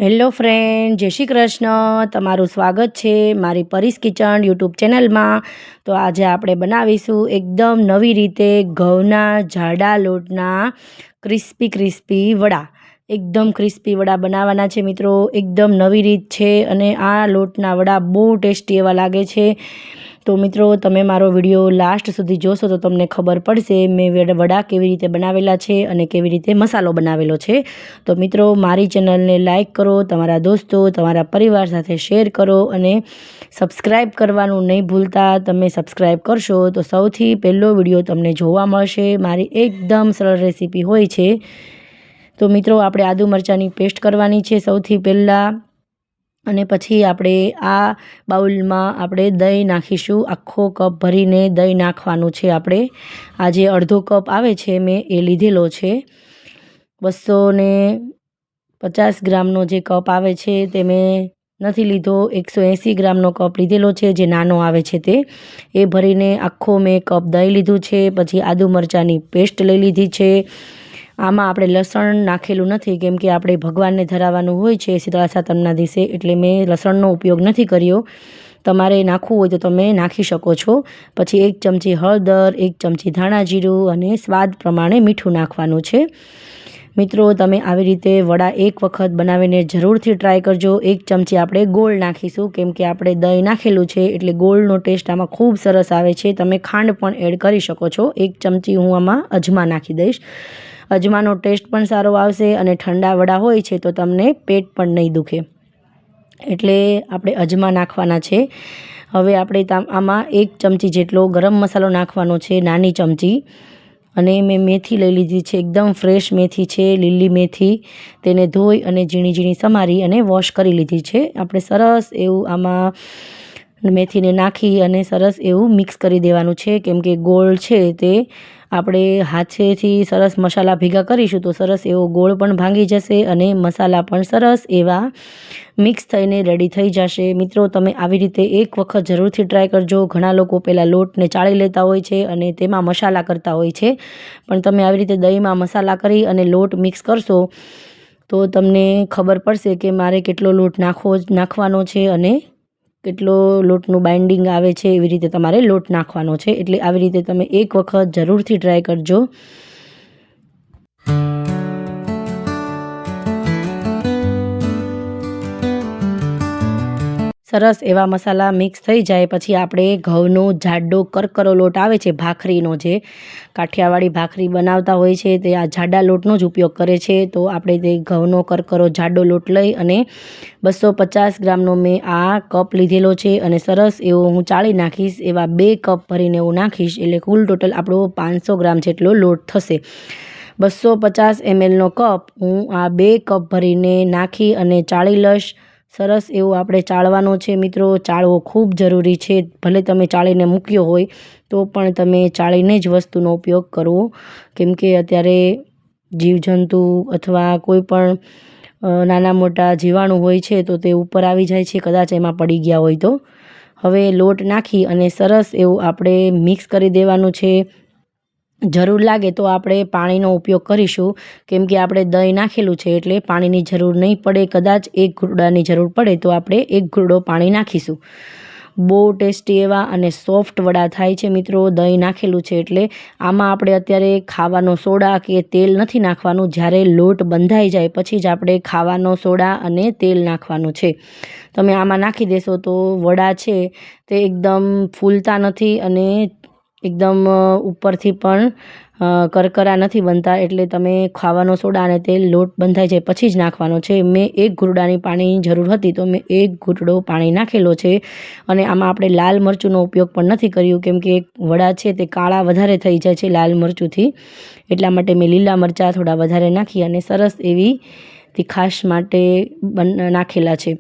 Hello friend, જય શ્રી કૃષ્ણ. તમારું સ્વાગત છે મારી પરીસ કિચન યુટ્યુબ ચેનલમાં. તો આજે આપણે બનાવીશું એકદમ નવી રીતે ઘઉંના જાડા લોટના ક્રિસ્પી વડા. એકદમ ક્રિસ્પી વડા બનાવવાના છે મિત્રો. એકદમ નવી રીત છે અને આ લોટના વડા બહુ ટેસ્ટી એવા લાગે છે. તો મિત્રો, તમે મારો વિડીયો લાસ્ટ સુધી જોશો તો તમને ખબર પડશે મેં વડા કેવી રીતે બનાવેલા છે અને કેવી રીતે મસાલો બનાવેલો છે. તો મિત્રો, મારી ચેનલને લાઈક કરો, તમારા દોસ્તો, તમારા પરિવાર સાથે શેર કરો અને સબસ્ક્રાઈબ કરવાનું નહીં ભૂલતા. તમે સબસ્ક્રાઈબ કરશો તો સૌથી પહેલો વિડીયો તમને જોવા મળશે. મારી એકદમ સરળ રેસીપી હોય છે. તો મિત્રો, આપણે આદુ મરચાંની પેસ્ટ કરવાની છે સૌથી પહેલાં. અને પછી આપણે આ બાઉલમાં આપણે દહીં નાખીશું. આખો કપ ભરીને દહીં નાખવાનું છે. આપણે આ જે અડધો કપ આવે છે મેં એ લીધેલો છે. 250 ગ્રામનો જે કપ આવે છે તે મેં નથી લીધો. 180 ગ્રામનો કપ લીધેલો છે, જે નાનો આવે છે તે. એ ભરીને આખો મેં કપ દહીં લીધું છે. પછી આદુ મરચાંની પેસ્ટ લઈ લીધી છે. આમાં આપણે લસણ નાખેલું નથી, કેમ કે આપણે ભગવાનને ધરાવવાનું હોય છે શીતળા સાતમના દિવસે, એટલે મેં લસણનો ઉપયોગ નથી કર્યો. તમારે નાખવું હોય તો તમે નાખી શકો છો. પછી 1 ચમચી હળદર, 1 ચમચી ધાણા જીરું અને સ્વાદ પ્રમાણે મીઠું નાખવાનું છે. મિત્રો, તમે આવી રીતે વડા એક વખત બનાવીને જરૂરથી ટ્રાય કરજો. 1 ચમચી આપણે ગોળ નાખીશું, કેમ કે આપણે દહીં નાખેલું છે એટલે ગોળનો ટેસ્ટ આમાં ખૂબ સરસ આવે છે. તમે ખાંડ પણ એડ કરી શકો છો. 1 ચમચી હું આમાં અજમા નાખી દઈશ. અજમાનો ટેસ્ટ પણ સારો આવશે અને ઠંડા વડા હોય છે તો તમને પેટ પણ નહીં દુખે, એટલે આપણે અજમા નાખવાના છે. હવે આપણે આમાં 1 ચમચી જેટલો ગરમ મસાલો નાખવાનો છે, નાની ચમચી. અને મેં મેથી લઈ લીધી છે, એકદમ ફ્રેશ મેથી છે, લીલી મેથી. તેને ધોઈ અને ઝીણી ઝીણી સમારી અને વોશ કરી લીધી છે. આપણે સરસ એવું આમાં મેથીને નાખી અને સરસ એવું મિક્સ કરી દેવાનું છે, કેમ કે ગોળ છે તે આપણે હાથેથી સરસ મસાલા ભેગા કરીશું તો સરસ એવો ગોળ પણ ભાંગી જશે અને મસાલા પણ સરસ એવા મિક્સ થઈને રેડી થઈ જશે. મિત્રો, તમે આવી રીતે એક વખત જરૂરથી ટ્રાય કરજો. ઘણા લોકો પહેલાં લોટને ચાળી લેતા હોય છે અને તેમાં મસાલા કરતા હોય છે, પણ તમે આવી રીતે દહીંમાં મસાલા કરી અને લોટ મિક્સ કરશો તો તમને ખબર પડશે કે મારે કેટલો લોટ નાખવાનો છે અને કેટલો લોટનું બાઇન્ડિંગ આવે છે. એવી રીતે તમારે લોટ નાખવાનો છે. એટલે આવી રીતે તમે એક વખત જરૂરથી ટ્રાય કરજો. સરસ એવા મસાલા મિક્સ થઈ જાય પછી આપણે ઘઉંનો જાડો કરકરો લોટ આવે છે, ભાખરીનો, જે કાઠિયાવાડી ભાખરી બનાવતા હોય છે તે આ જાડા લોટનો જ ઉપયોગ કરે છે. તો આપણે તે ઘઉંનો કરકરો જાડો લોટ લઈ અને 250 ગ્રામનો મેં આ કપ લીધેલો છે અને સરસ એવો હું ચાળી નાખીશ. એવા 2 કપ ભરીને હું નાખીશ, એટલે કુલ ટોટલ આપણો 500 ગ્રામ જેટલો લોટ થશે. 250 mlનો કપ હું આ 2 કપ ભરીને નાખી અને ચાળી લઈશ. સરસ એવું આપણે ચાળવાનો છે મિત્રો. ચાળવો ખૂબ જરૂરી છે. ભલે તમે ચાળીને મૂક્યો હોય તો પણ તમે ચાળીને જ વસ્તુનો ઉપયોગ કરવો, કેમ કે અત્યારે જીવજંતુ અથવા કોઈ પણ નાના મોટા જીવાણુ હોય છે તો તે ઉપર આવી જાય છે, કદાચ એમાં પડી ગયા હોય તો. હવે લોટ નાખી અને સરસ એવું આપણે મિક્સ કરી દેવાનું છે. જરૂર લાગે તો આપણે પાણીનો ઉપયોગ કરીશું, કેમ કે આપણે દહીં નાખેલું છે એટલે પાણીની જરૂર નહીં પડે. કદાચ 1 ઘૂંટડાની જરૂર પડે તો આપણે 1 ઘૂંટડો પાણી નાખીશું. બહુ ટેસ્ટી એવા અને સોફ્ટ વડા થાય છે મિત્રો, દહીં નાખેલું છે એટલે. આમાં આપણે અત્યારે ખાવાનો સોડા કે તેલ નથી નાખવાનું. જ્યારે લોટ બંધાઈ જાય પછી જ આપણે ખાવાનો સોડા અને તેલ નાખવાનું છે. તમે આમાં નાખી દેશો તો વડા છે તે એકદમ ફૂલતા નથી અને એકદમ ઉપરથી પણ કરકરા નથી બનતા. એટલે તમે ખાવાનો સોડા અને તેલ લોટ બંધાઈ જાય પછી જ નાખવાનો છે. મેં 1 ઘૂંટડાની પાણીની જરૂર હતી તો મેં 1 ઘૂંટડો પાણી નાખેલો છે. અને આમાં આપણે લાલ મરચુંનો ઉપયોગ પણ નથી કર્યું, કેમ કે વડા છે તે કાળા વધારે થઈ જાય છે લાલ મરચુંથી. એટલા માટે મેં લીલા મરચાં થોડા વધારે નાખી અને સરસ એવી તીખાશ માટે નાખેલા છે.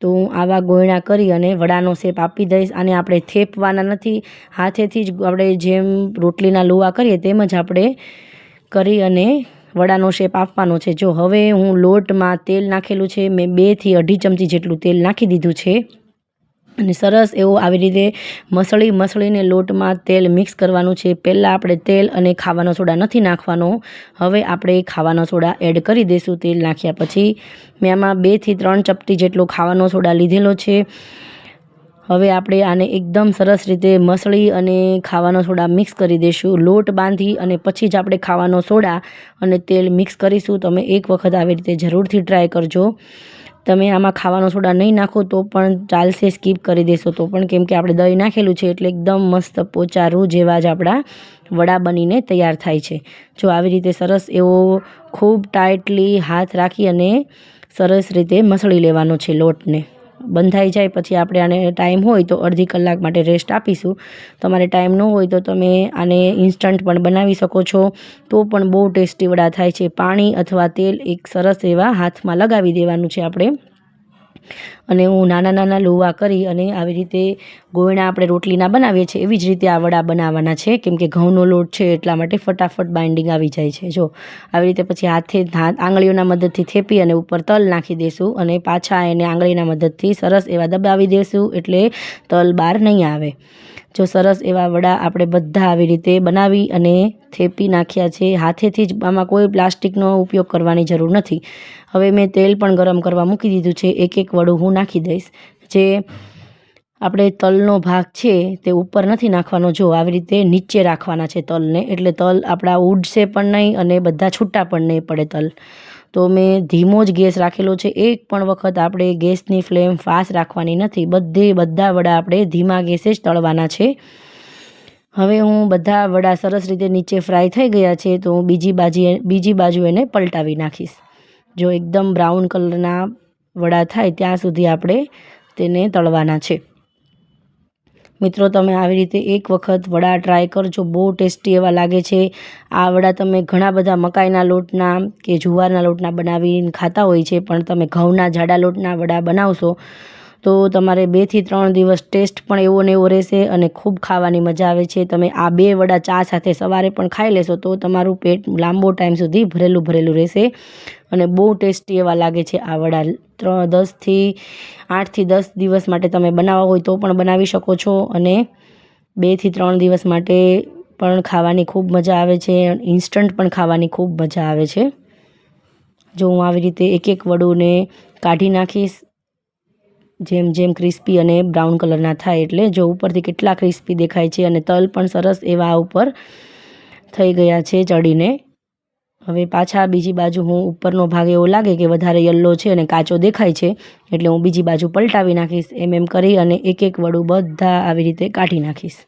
તો હું આવા ગોયણા કરી અને વડાનો શેપ આપી દઈશ. આને આપણે થેપવાના નથી, હાથેથી જ આપણે જેમ રોટલીના લુવા કરીએ તેમ જ આપણે કરી અને વડાનો શેપ આપવાનો છે. જો હવે હું લોટમાં તેલ નાખેલું છે, મેં 2 થી 2.5 ચમચી જેટલું તેલ નાખી દીધું છે. અને સરસ એવો આવી રીતે મસળીને લોટમાં તેલ મિક્સ કરવાનું છે. પહેલાં આપણે તેલ અને ખાવાનો સોડા નથી નાખવાનો. હવે આપણે ખાવાનો સોડા એડ કરી દઈશું. તેલ નાખ્યા પછી મેં આમાં 2 થી 3 ચપટી જેટલો ખાવાનો સોડા લીધેલો છે. હવે આપણે આને એકદમ સરસ રીતે મસળી અને ખાવાનો સોડા મિક્સ કરી દઈશું. લોટ બાંધી અને પછી જ આપણે ખાવાનો સોડા અને તેલ મિક્સ કરીશું. તમે એક વખત આવી રીતે જરૂરથી ટ્રાય કરજો. તમે આમાં ખાવાનો સોડા નહીં નાખો તો પણ ચાલશે, સ્કીપ કરી દેશો તો પણ, કેમ કે આપણે દહીં નાખેલું છે એટલે એકદમ મસ્ત પોચા રૂ જેવા જ આપણા વડા બનીને તૈયાર થાય છે. જો આવી રીતે સરસ એવો ખૂબ ટાઈટલી હાથ રાખી અને સરસ રીતે મસળી લેવાનો છે લોટને. બંધાઈ જાય પછી આપણે આને ટાઈમ હોય તો અડધી કલાક માટે રેસ્ટ આપીશું. તમારે ટાઈમ ન હોય તો તમે આને ઇન્સ્ટન્ટ પણ બનાવી શકો છો, તો પણ બહુ ટેસ્ટી વડા થાય છે. પાણી અથવા તેલ એક સરસ એવા હાથમાં લગાવી દેવાનું છે આપણે, અને હું નાના લુવા કરી અને આવી રીતે ગોયણા આપણે રોટલીના બનાવીએ છીએ એવી જ રીતે આ વડા બનાવવાના છે, કેમ કે ઘઉંનો લોટ છે એટલા માટે ફટાફટ બાઇન્ડિંગ આવી જાય છે. જો આવી રીતે પછી આંગળીઓના મદદથી થેપી અને ઉપર તલ નાખી દઈશું અને પાછા એને આંગળીના મદદથી સરસ એવા દબાવી દઈશું એટલે તલ બહાર નહીં આવે. જો સરસ એવા વડા આપણે બધા આવી રીતે બનાવી અને થેપી નાખ્યા છે હાથેથી જ. આમાં કોઈ પ્લાસ્ટિકનો ઉપયોગ કરવાની જરૂર નથી. હવે મેં તેલ પણ ગરમ કરવા મૂકી દીધું છે. એક વડું હું નાખી દઈશ. જે આપણે તલનો ભાગ છે તે ઉપર નથી નાખવાનો. જો આવી રીતે નીચે રાખવાના છે તલને, એટલે તલ આપણા ઉડશે પણ નહીં અને બધા છૂટા પણ નહીં પડે તલ. તો મેં ધીમો જ ગેસ રાખેલો છે. એક પણ વખત આપણે ગેસની ફ્લેમ ફાસ્ટ રાખવાની નથી. બધા વડા આપણે ધીમા ગેસે જ તળવાના છે. હવે હું બધા વડા સરસ રીતે નીચે ફ્રાય થઈ ગયા છે તો હું બીજી બાજુ એને પલટાવી નાખીશ. જો એકદમ બ્રાઉન કલરના વડા થાય ત્યાં સુધી આપણે તેને તળવાના છે. મિત્રો, તમે આવી રીતે એક વખત વડા ટ્રાય કરજો, બહુ ટેસ્ટી એવા લાગે છે. આ વડા તમે ઘણા બધા મકાઈના લોટના કે જુવારના લોટના બનાવીને ખાતા હોય છે, પણ તમે ઘઉંના જાડા લોટના વડા બનાવશો તો તમારે 2 થી 3 દિવસ ટેસ્ટ પણ એવો ને એવો રહેશે અને ખૂબ ખાવાની મજા આવે છે. તમે આ 2 વડા ચા સાથે સવારે પણ ખાઈ લેશો તો તમારું પેટ લાંબો ટાઈમ સુધી ભરેલું રહેશે અને બહુ ટેસ્ટી એવા લાગે છે આ વડા. 8 થી 10 દિવસ માટે તમે બનાવવા હોય તો પણ બનાવી શકો છો અને 2 થી 3 દિવસ માટે પણ ખાવાની ખૂબ મજા આવે છે. ઇન્સ્ટન્ટ પણ ખાવાની ખૂબ મજા આવે છે. જો હું આવી રીતે એક વડુંને કાઢી નાખીશ જેમ ક્રિસ્પી અને બ્રાઉન કલરના થાય એટલે. જો ઉપરથી કેટલા ક્રિસ્પી દેખાય છે અને તલ પણ સરસ એવા ઉપર થઈ ગયા છે ચડીને. હવે પાછા બીજી બાજુ હું ઉપરનો ભાગ એવો લાગે કે વધારે યલો છે અને કાચો દેખાય છે એટલે હું બીજી બાજુ પલટાવી નાખીશ. એમ કરી અને એક વડું બધા આવી રીતે કાઢી નાખીશ.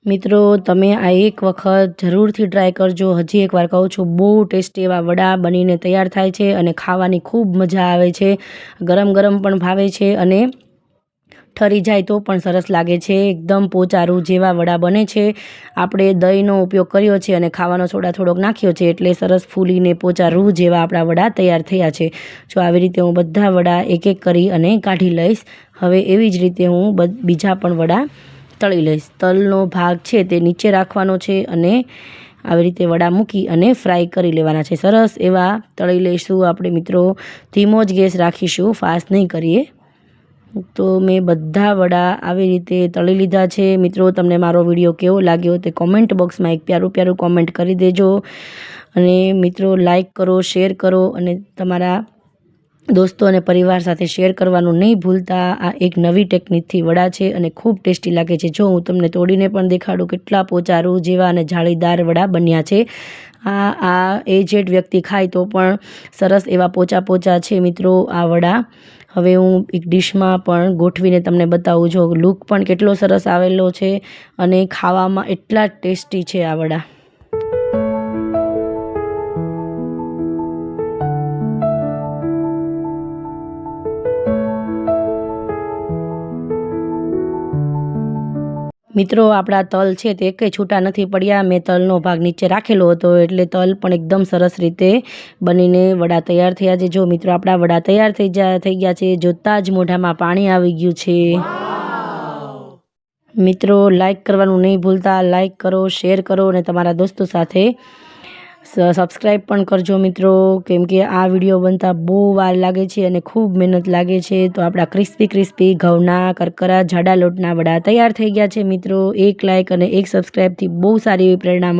મિત્રો, તમે આ એક વખત જરૂરથી ટ્રાય કરજો. હજી એકવાર કહું છું, બહુ ટેસ્ટી એવા વડા બનીને તૈયાર થાય છે અને ખાવાની ખૂબ મજા આવે છે. ગરમ પણ ભાવે છે અને ઠરી જાય તો પણ સરસ લાગે છે. એકદમ પોચા રૂ જેવા વડા બને છે. આપણે દહીંનો ઉપયોગ કર્યો છે અને ખાવાનો સોડા થોડોક નાખ્યો છે એટલે સરસ ફૂલીને પોચા રૂ જેવા આપણા વડા તૈયાર થયા છે. જો આવી રીતે હું બધા વડા એક કરી અને કાઢી લઈશ. હવે એવી જ રીતે હું બીજા પણ વડા તળી લઈશ. તલનો ભાગ છે તે નીચે રાખવાનો છે અને આવી રીતે વડા મૂકી અને ફ્રાય કરી લેવાના છે. સરસ એવા તળી લઈશું આપણે મિત્રો. ધીમો જ ગેસ રાખીશું, ફાસ્ટ નહીં કરીએ. તો મેં બધા વડા આવી રીતે તળી લીધા છે. મિત્રો, તમને મારો વિડીયો કેવો લાગ્યો તે કોમેન્ટ બોક્સમાં એક પ્યારું કોમેન્ટ કરી દેજો. અને મિત્રો, લાઈક કરો, શેર કરો અને તમારા દોસ્તો અને પરિવાર સાથે શેર કરવાનું નહીં ભૂલતા. આ એક નવી ટેકનિકથી વડા છે અને ખૂબ ટેસ્ટી લાગે છે. જો હું તમને તોડીને પણ દેખાડું કેટલા પોચા રૂ જેવા અને જાળીદાર વડા બન્યા છે. આ એજેડ વ્યક્તિ ખાય તો પણ સરસ એવા પોચા છે મિત્રો આ વડા. હવે હું એક ડીશમાં પણ ગોઠવીને તમને બતાવું. જો લુક પણ કેટલો સરસ આવેલો છે અને ખાવામાં એટલા ટેસ્ટી છે આ વડા. મિત્રો, આપણા તલ છે તે કંઈ છૂટા નથી પડ્યા. મેં તલનો ભાગ નીચે રાખેલો હતો એટલે તલ પણ એકદમ સરસ રીતે બનીને વડા તૈયાર થયા છે. જો મિત્રો, આપણા વડા તૈયાર થઈ ગયા છે. જોતાં જ મોઢામાં પાણી આવી ગયું છે. મિત્રો લાઈક કરવાનું નહીં ભૂલતા, લાઈક કરો, શેર કરો અને તમારા દોસ્તો સાથે સબસ્ક્રાઈબ પણ કરજો મિત્રો, કેમ કે આ વિડીયો બનતા બહુ વાર લાગે છે અને ખૂબ મહેનત લાગે છે. તો આપણા ક્રિસ્પી ઘઉંના કરકરા જાડા લોટના વડા તૈયાર થઈ ગયા છે મિત્રો. એક લાઈક અને એક સબસ્ક્રાઈબથી બહુ સારી એવી પ્રેરણા